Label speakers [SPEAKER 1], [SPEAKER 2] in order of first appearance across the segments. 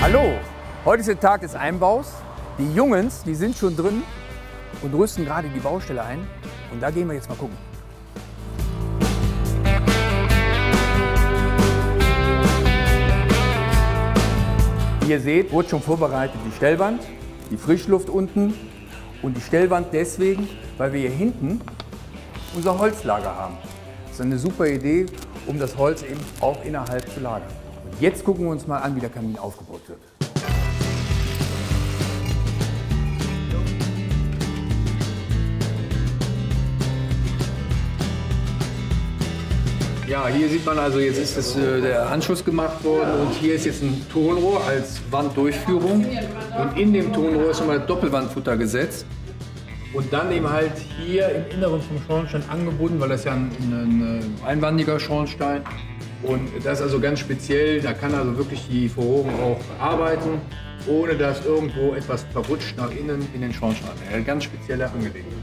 [SPEAKER 1] Hallo, heute ist der Tag des Einbaus. Die Jungs, die sind schon drin und rüsten gerade die Baustelle ein. Und da gehen wir jetzt mal gucken. Wie ihr seht, wurde schon vorbereitet die Stellwand, die Frischluft unten und die Stellwand deswegen, weil wir hier hinten unser Holzlager haben. Das ist eine super Idee, um das Holz eben auch innerhalb zu lagern. Und jetzt gucken wir uns mal an, wie der Kamin aufgebaut wird. Ja, hier sieht man also, jetzt ist der Anschluss gemacht worden und hier ist jetzt ein Tonrohr als Wanddurchführung und in dem Tonrohr ist nochmal Doppelwandfutter gesetzt und dann eben halt hier im Inneren vom Schornstein angebunden, weil das ja ein einwandiger Schornstein und das ist also ganz speziell, da kann also wirklich die Verrohrung auch arbeiten, ohne dass irgendwo etwas verrutscht nach innen in den Schornstein. Eine ganz spezielle Angelegenheit.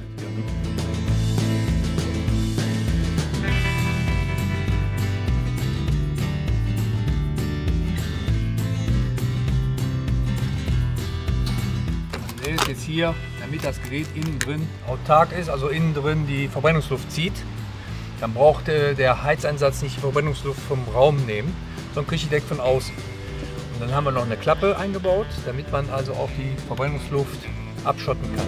[SPEAKER 1] Ist jetzt hier, damit das Gerät innen drin autark ist, also innen drin die Verbrennungsluft zieht, dann braucht der Heizeinsatz nicht die Verbrennungsluft vom Raum nehmen, sondern kriegt die direkt von außen. Und dann haben wir noch eine Klappe eingebaut, damit man also auch die Verbrennungsluft abschotten kann.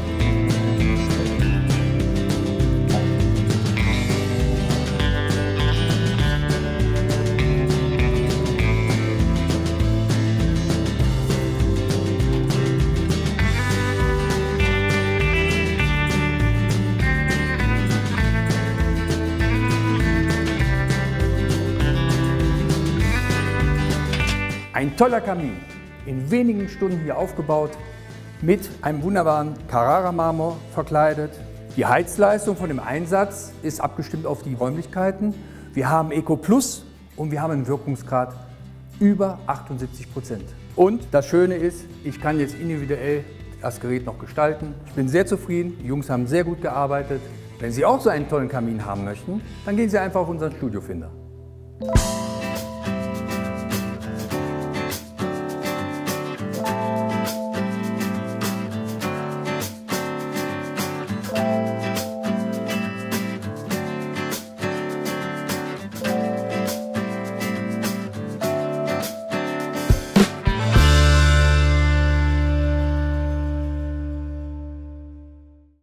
[SPEAKER 1] Ein toller Kamin, in wenigen Stunden hier aufgebaut, mit einem wunderbaren Carrara-Marmor verkleidet. Die Heizleistung von dem Einsatz ist abgestimmt auf die Räumlichkeiten. Wir haben Eco Plus und wir haben einen Wirkungsgrad über 78%. Und das Schöne ist, ich kann jetzt individuell das Gerät noch gestalten. Ich bin sehr zufrieden, die Jungs haben sehr gut gearbeitet. Wenn Sie auch so einen tollen Kamin haben möchten, dann gehen Sie einfach auf unseren Studiofinder.